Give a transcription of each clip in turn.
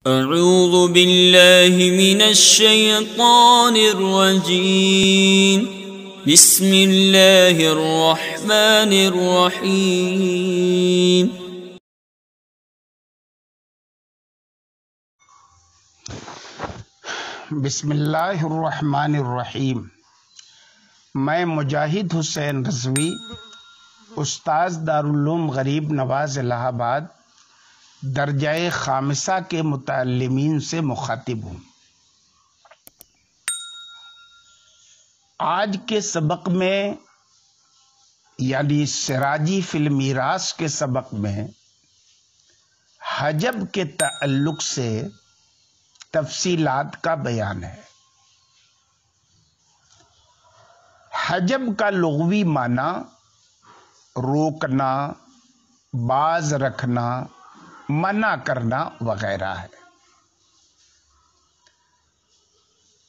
اعوذ باللہ من الشیطان الرجیم بسم اللہ الرحمن الرحیم بسم اللہ الرحمن الرحیم۔ میں مجاہد حسین رضوی، استاذ دارالعلوم غریب نواز الہ آباد درجہ خامسہ کے متعلمین سے مخاطب ہوں۔ آج کے سبق میں یعنی سراجی فی المیراث کے سبق میں حجب کے تعلق سے تفصیلات کا بیان ہے۔ حجب کا لغوی معنی روکنا، باز رکھنا، منع کرنا وغیرہ ہے۔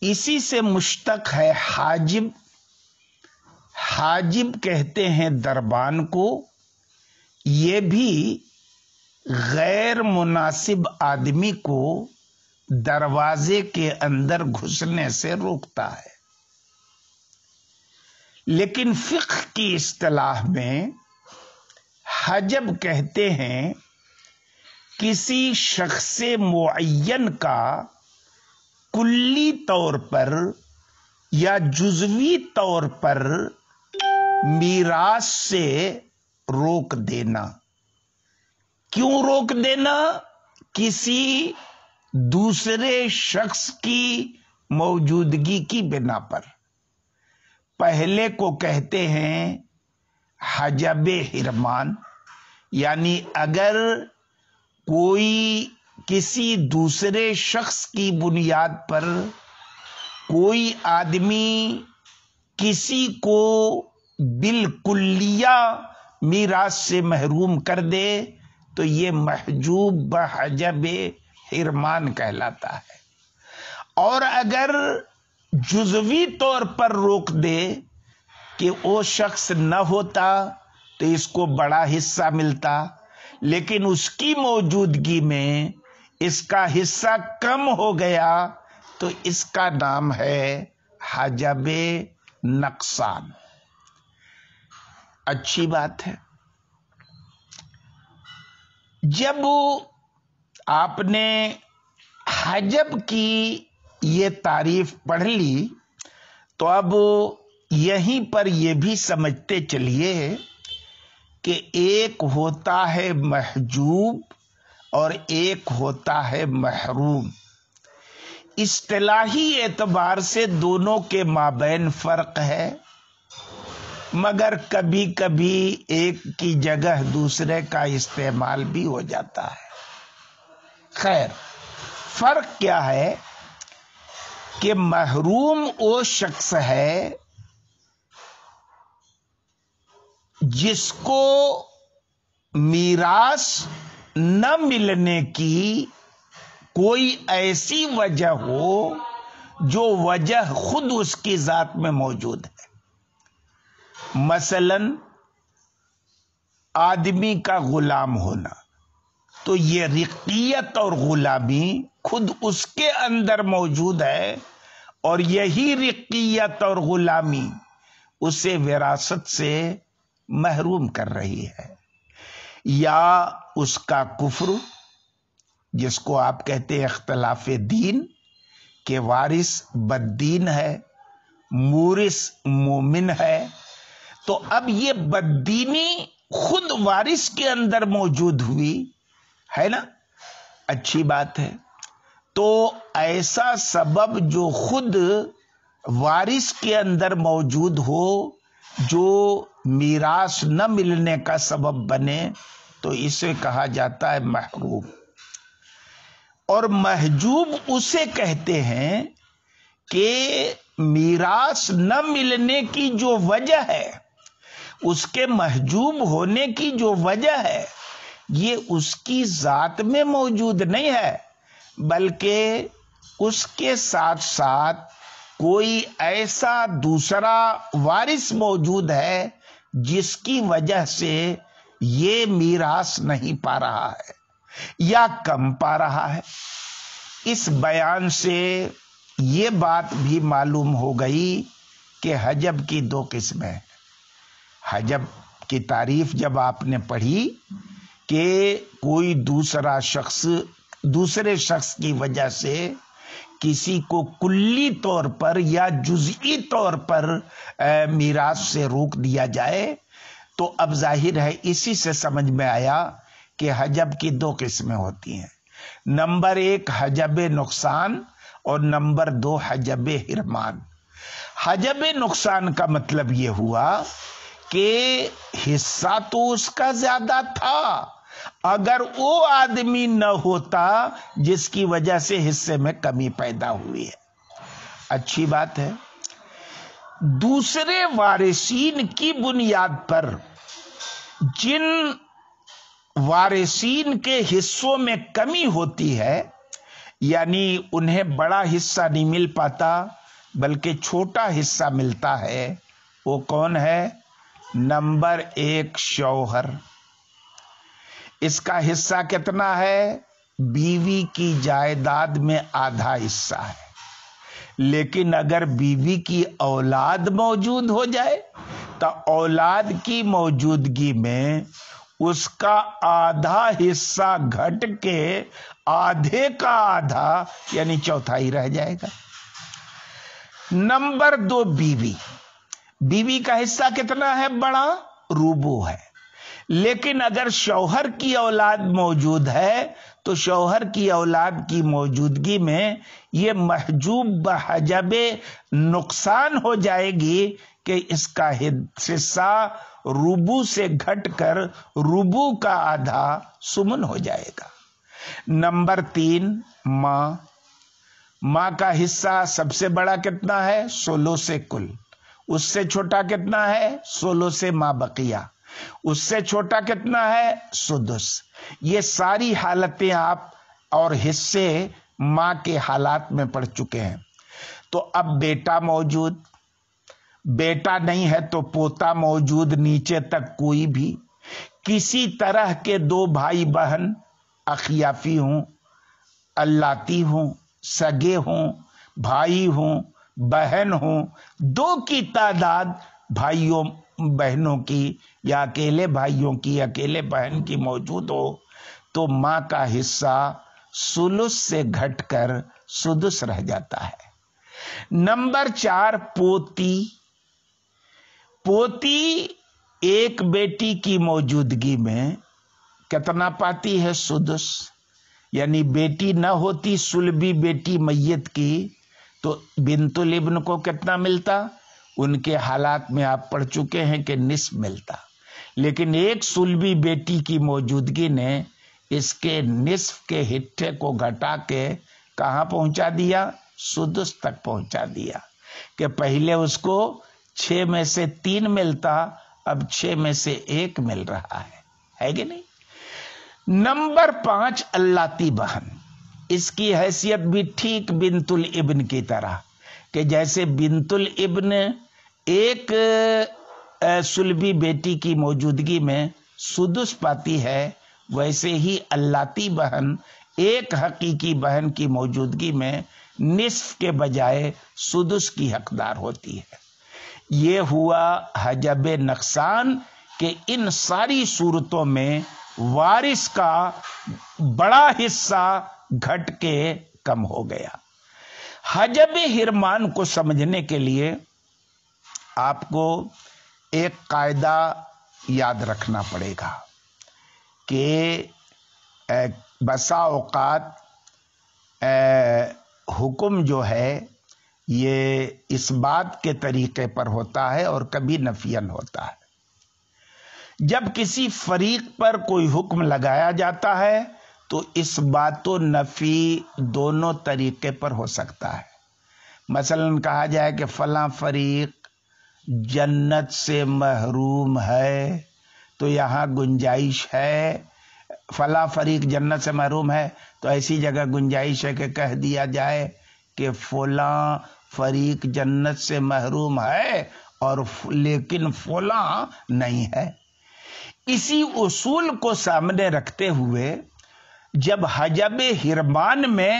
اسی سے مشتق ہے حاجب۔ حاجب کہتے ہیں دربان کو، یہ بھی غیر مناسب آدمی کو دروازے کے اندر گھسنے سے روکتا ہے۔ لیکن فقہ کی اصطلاح میں حجب کہتے ہیں کسی شخص معین کا کلی طور پر یا جزوی طور پر میراث سے روک دینا۔ کیوں روک دینا؟ کسی دوسرے شخص کی موجودگی کی بنا پر۔ پہلے کو کہتے ہیں حجب حرمان، یعنی اگر کوئی کسی دوسرے شخص کی بنیاد پر کوئی آدمی کسی کو بالکلیہ میراث سے محروم کر دے تو یہ محجوب بحجب حرمان کہلاتا ہے۔ اور اگر جزوی طور پر روک دے کہ وہ شخص نہ ہوتا تو اس کو بڑا حصہ ملتا، لیکن اس کی موجودگی میں اس کا حصہ کم ہو گیا تو اس کا نام ہے حجب نقصان۔ اچھی بات ہے۔ جب آپ نے حجب کی یہ تعریف پڑھ لی تو اب یہیں پر یہ بھی سمجھتے چلیے کہ ایک ہوتا ہے محجوب اور ایک ہوتا ہے محروم۔ اصطلاحی اعتبار سے دونوں کے مابین فرق ہے، مگر کبھی کبھی ایک کی جگہ دوسرے کا استعمال بھی ہو جاتا ہے۔ خیر، فرق کیا ہے کہ محروم وہ شخص ہے جس کو میراث نہ ملنے کی کوئی ایسی وجہ ہو جو وجہ خود اس کی ذات میں موجود ہے۔ مثلا آدمی کا غلام ہونا، تو یہ رقیت اور غلامی خود اس کے اندر موجود ہے، اور یہی رقیت اور غلامی اسے وراثت سے محروم کر رہی ہے۔ یا اس کا کفر، جس کو آپ کہتے ہیں اختلاف دین، کہ وارث بددین ہے، مورث مومن ہے، تو اب یہ بددینی خود وارث کے اندر موجود ہوئی ہے نا۔ اچھی بات ہے۔ تو ایسا سبب جو خود وارث کے اندر موجود ہو جو میراث نہ ملنے کا سبب بنے تو اسے کہا جاتا ہے محروم۔ اور محجوب اسے کہتے ہیں کہ میراث نہ ملنے کی جو وجہ ہے، اس کے محجوب ہونے کی جو وجہ ہے، یہ اس کی ذات میں موجود نہیں ہے، بلکہ اس کے ساتھ ساتھ کوئی ایسا دوسرا وارث موجود ہے جس کی وجہ سے یہ میراث نہیں پا رہا ہے یا کم پا رہا ہے۔ اس بیان سے یہ بات بھی معلوم ہو گئی کہ حجب کی 2 قسمیں. حجب کی تعریف جب آپ نے پڑھی کہ کوئی دوسرے شخص کی وجہ سے کسی کو کلی طور پر یا جزئی طور پر میراث سے روک دیا جائے، تو اب ظاہر ہے اسی سے سمجھ میں آیا کہ حجب کی 2 قسمیں ہوتی ہیں. نمبر 1 حجب نقصان اور نمبر 2 حجب حرمان. حجب نقصان کا مطلب یہ ہوا کہ حصہ تو اس کا زیادہ تھا، اگر وہ آدمی نہ ہوتا جس کی وجہ سے حصے میں کمی پیدا ہوئی ہے. اچھی بات ہے. دوسرے وارثین کی بنیاد پر جن وارثین کے حصوں میں کمی ہوتی ہے، یعنی انہیں بڑا حصہ نہیں مل پاتا بلکہ چھوٹا حصہ ملتا ہے، وہ کون ہے؟ نمبر 1 شوہر. اس کا حصہ کتنا ہے؟ بیوی کی جائیداد میں آدھا حصہ ہے. لیکن اگر بیوی کی اولاد موجود ہو جائے تو اولاد کی موجودگی میں اس کا آدھا حصہ گھٹ کے آدھے کا آدھا یعنی چوتھائی رہ جائے گا. نمبر 2 بیوی. بیوی کا حصہ کتنا ہے؟ بڑا، ربع ہے. لیکن اگر شوہر کی اولاد موجود ہے تو شوہر کی اولاد کی موجودگی میں یہ محجوب بحجب نقصان ہو جائے گی کہ اس کا حصہ ربع سے گھٹ کر ربع کا آدھا سمن ہو جائے گا. نمبر 3 ماں. ماں کا حصہ سب سے بڑا کتنا ہے؟ 16 سے کل. اس سے چھوٹا کتنا ہے؟ 16 سے ماں بقیہ. اس سے چھوٹا کتنا ہے؟ سدس. یہ ساری حالتیں آپ اور حصے ماں کے حالات میں پڑھ چکے ہیں. تو اب بیٹا موجود، بیٹا نہیں ہے تو پوتا موجود، نیچے تک کوئی بھی، کسی طرح کے 2 بھائی بہن اخیافی ہوں، اللاتی ہوں، سگے ہوں، بھائی ہوں، بہن ہوں، 2 کی تعداد بھائیوں بہنوں کی یا اکیلے بھائیوں کی اکیلے بہن کی موجود ہو تو ماں کا حصہ ثلث سے گھٹ کر سدس رہ جاتا ہے. نمبر 4 پوتی. پوتی ایک بیٹی کی موجودگی میں کتنا پاتی ہے؟ سدس. یعنی بیٹی نہ ہوتی سلبی بیٹی میت کی تو بنت الابن کو کتنا ملتا؟ ان کے حالات میں آپ پڑھ چکے ہیں کہ نصف ملتا. لیکن ایک سلبی بیٹی کی موجودگی نے اس کے نصف کے حصے کو گھٹا کے کہاں پہنچا دیا؟ سدس تک پہنچا دیا. کہ پہلے اس کو 6 میں سے 3 ملتا، اب 6 میں سے 1 مل رہا ہے کہ نہیں؟ نمبر 5 اللاتی بہن. اس کی حیثیت بھی ٹھیک بنت الابن کی طرح کہ جیسے بنت الابن ایک سلبی بیٹی کی موجودگی میں سدس پاتی ہے، ویسے ہی اللاتی بہن ایک حقیقی بہن کی موجودگی میں نصف کے بجائے سدس کی حقدار ہوتی ہے. یہ ہوا حجب نقصان کہ ان ساری صورتوں میں وارث کا بڑا حصہ گھٹ کے کم ہو گیا. حجب حرمان کو سمجھنے کے لیے آپ کو ایک قاعدہ یاد رکھنا پڑے گا کہ بسا اوقات حکم جو ہے یہ اس بات کے طریقے پر ہوتا ہے اور کبھی نفین ہوتا ہے. جب کسی فریق پر کوئی حکم لگایا جاتا ہے تو اس بات و نفی دونوں طریقے پر ہو سکتا ہے. مثلا کہا جائے کہ فلاں فریق جنت سے محروم ہے تو یہاں گنجائش ہے. فلاں فریق جنت سے محروم ہے تو ایسی جگہ گنجائش ہے کہ کہہ دیا جائے کہ فلاں فریق جنت سے محروم ہے اور لیکن فلاں نہیں ہے. اسی اصول کو سامنے رکھتے ہوئے جب حجب حرمان میں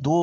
2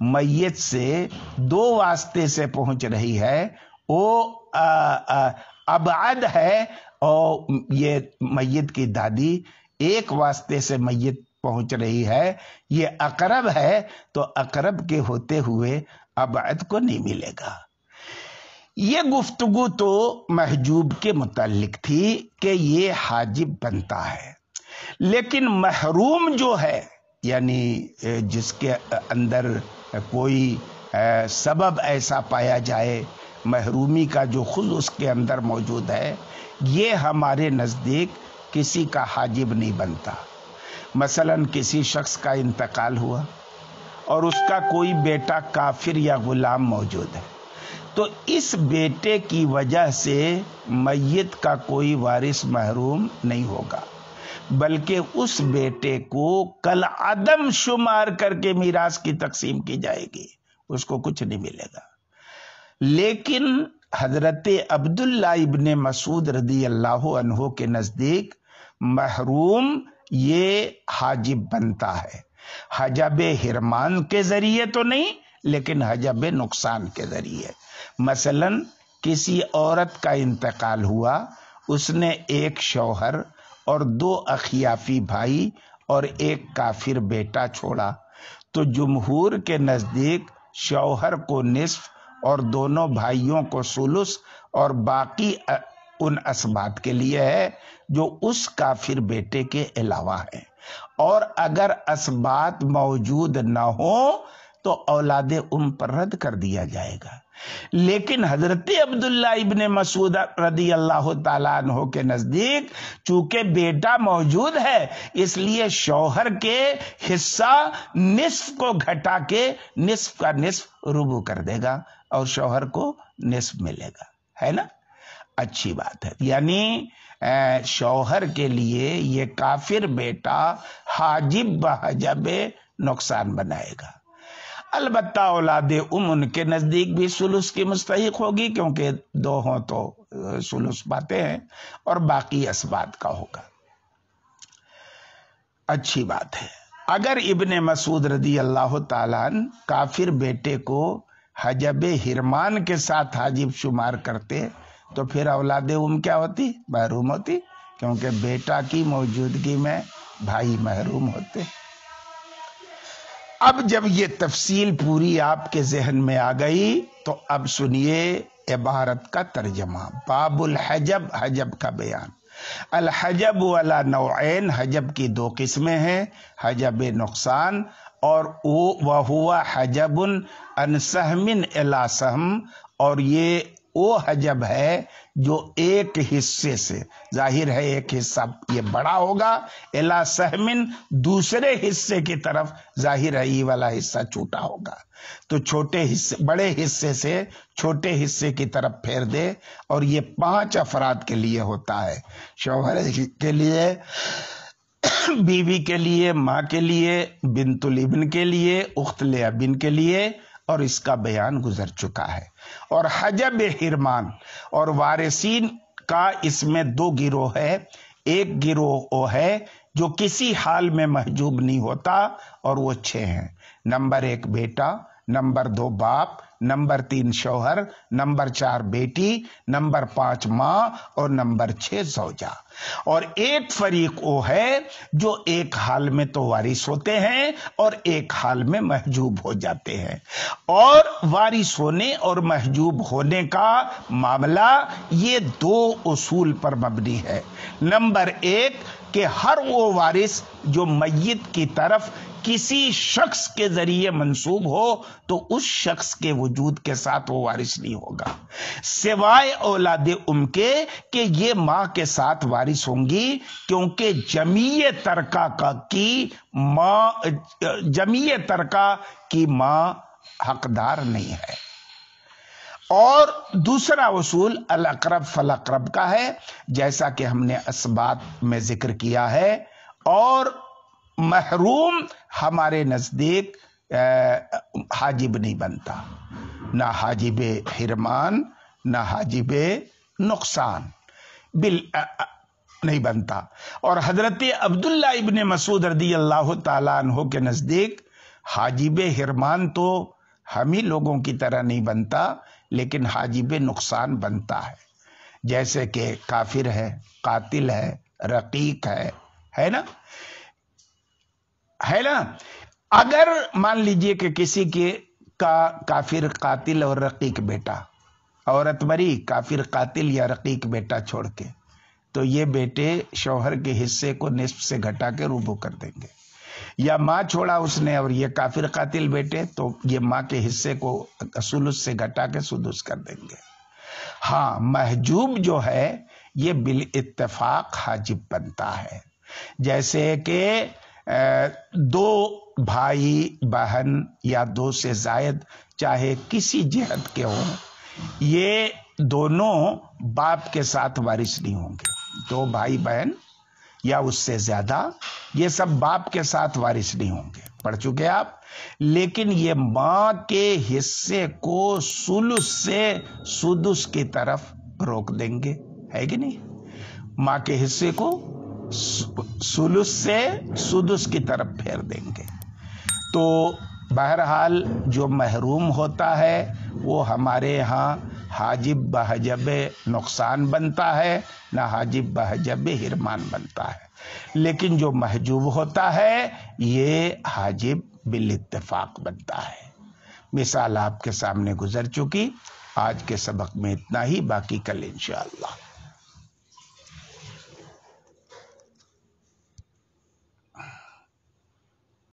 میت سے دو واسطے سے پہنچ رہی ہے وہ ابعد ہے، اور یہ میت کی دادی ایک واسطے سے میت پہنچ رہی ہے، یہ اقرب ہے، تو اقرب کے ہوتے ہوئے ابعد کو نہیں ملے گا۔ یہ گفتگو تو محجوب کے متعلق تھی کہ یہ حاجب بنتا ہے، لیکن محروم جو ہے، یعنی جس کے اندر کوئی سبب ایسا پایا جائے محرومی کا جو خود اس کے اندر موجود ہے، یہ ہمارے نزدیک کسی کا حاجب نہیں بنتا۔ مثلا کسی شخص کا انتقال ہوا اور اس کا کوئی بیٹا کافر یا غلام موجود ہے، تو اس بیٹے کی وجہ سے میت کا کوئی وارث محروم نہیں ہوگا، بلکہ اس بیٹے کو کالعدم شمار کر کے میراث کی تقسیم کی جائے گی، اس کو کچھ نہیں ملے گا۔ لیکن حضرت عبداللہ ابن مسعود رضی اللہ عنہ کے نزدیک محروم یہ حاجب بنتا ہے، حجب حرمان کے ذریعے تو نہیں، لیکن حجب نقصان کے ذریعے۔ مثلا کسی عورت کا انتقال ہوا، اس نے ایک شوہر اور دو اخیافی بھائی اور ایک کافر بیٹا چھوڑا، تو جمہور کے نزدیک شوہر کو نصف اور دونوں بھائیوں کو ثلث اور باقی ان اسبات کے لیے ہے جو اس کافر بیٹے کے علاوہ ہیں، اور اگر اسبات موجود نہ ہو تو اولاد پر رد کر دیا جائے گا۔ لیکن حضرت عبداللہ ابن مسعود رضی اللہ تعالیٰ عنہ کے نزدیک چونکہ بیٹا موجود ہے، اس لیے شوہر کے حصہ نصف کو گھٹا کے نصف کا نصف ربع کر دے گا اور شوہر کو نصف ملے گا، ہے نا؟ اچھی بات ہے، یعنی شوہر کے لیے یہ کافر بیٹا حاجب بحجب نقصان بنائے گا۔ البتہ اولاد ان کے نزدیک بھی ثلث کی مستحق ہوگی، کیونکہ دو ہوں تو ثلث پاتے ہیں، اور باقی اسبات کا ہوگا۔ اچھی بات ہے۔ اگر ابن مسعود رضی اللہ تعالیٰ عنہ کافر بیٹے کو حجب حرمان کے ساتھ حاجب شمار کرتے تو پھر اولاد کیا ہوتی؟ محروم ہوتی، کیونکہ بیٹا کی موجودگی میں بھائی محروم ہوتے۔ اب جب یہ تفصیل پوری آپ کے ذہن میں آ گئی تو اب سنیے عبارت کا ترجمہ۔ باب الحجب، حجب کا بیان۔ الحجب علی نوعین، حجب کی دو قسمیں ہیں، حجب نقصان اور وہوا حجب عن سہم الی سہم، اور یہ وہ حجب ہے جو ایک حصے سے، ظاہر ہے ایک حصہ یہ بڑا ہوگا، الی سہم دوسرے حصے کی طرف، ظاہر ہے یہ والا حصہ چھوٹا ہوگا، تو چھوٹے حصے بڑے حصے سے چھوٹے حصے کی طرف پھیر دے، اور یہ 5 افراد کے لیے ہوتا ہے، شوہر کے لیے، بیوی کے لیے، ماں کے لیے، بنت الابن کے لیے، اخت لابن کے لیے، اور اس کا بیان گزر چکا ہے۔ اور حجب حرمان اور وارثین کا اس میں 2 گروہ ہے۔ ایک گروہ وہ ہے جو کسی حال میں محجوب نہیں ہوتا، اور وہ 6 ہیں۔ نمبر 1 بیٹا، نمبر 2 باپ، نمبر 3 شوہر، نمبر 4 بیٹی، نمبر 5 ماں، اور نمبر 6 زوجہ۔ اور ایک فریق وہ ہے جو ایک حال میں تو وارث ہوتے ہیں اور ایک حال میں محجوب ہو جاتے ہیں، اور وارث ہونے اور محجوب ہونے کا معاملہ یہ 2 اصول پر مبنی ہے۔ نمبر 1 کہ ہر وہ وارث جو میت کی طرف کسی شخص کے ذریعے منسوب ہو تو اس شخص کے وجود کے ساتھ وہ وارث نہیں ہوگا، سوائے اولاد کے کہ یہ ماں کے ساتھ وارث ہوں گی، کیونکہ جمیع ترکہ کی ماں حقدار نہیں ہے۔ اور دوسرا اصول الاقرب فالاقرب کا ہے، جیسا کہ ہم نے اسبات میں ذکر کیا ہے، اور محروم ہمارے نزدیک حاجب نہیں بنتا، نہ حاجب حرمان نہ حاجب نقصان نہیں بنتا۔ اور حضرت عبداللہ ابن مسعود رضی اللہ تعالیٰ عنہ کے نزدیک حاجب حرمان تو ہم ہی لوگوں کی طرح نہیں بنتا، لیکن حاجب نقصان بنتا ہے، جیسے کہ کافر ہے، قاتل ہے، رقیق ہے نا، ہے نا۔ اگر مان لیجئے کہ کسی کا کافر قاتل اور رقیق بیٹا، عورت مری کافر قاتل یا رقیق بیٹا چھوڑ کے، تو یہ بیٹے شوہر کے حصے کو نصف سے گھٹا کے ربع کر دیں گے، یا ماں چھوڑا اس نے اور یہ کافر قاتل بیٹے تو یہ ماں کے حصے کو ثلث سے گھٹا کے سدس کر دیں گے۔ ہاں، محجوب جو ہے یہ بالاتفاق حاجب بنتا ہے، جیسے کہ دو بھائی بہن یا دو سے زائد چاہے کسی جہت کے ہوں، یہ دونوں باپ کے ساتھ وارث نہیں ہوں گے۔ دو بھائی بہن یا اس سے زیادہ یہ سب باپ کے ساتھ وارث نہیں ہوں گے، پڑھ چکے آپ، لیکن یہ ماں کے حصے کو ثلث سے سدس کی طرف روک دیں گے، ہے کہ نہیں؟ ماں کے حصے کو ثلث سے سدس کی طرف پھیر دیں گے۔ تو بہرحال جو محروم ہوتا ہے وہ ہمارے ہاں حاجب بحجب نقصان بنتا ہے، نہ حاجب بحجب حرمان بنتا ہے، لیکن جو محجوب ہوتا ہے یہ حاجب بالاتفاق بنتا ہے۔ مثال آپ کے سامنے گزر چکی، آج کے سبق میں اتنا ہی، باقی کل انشاءاللہ۔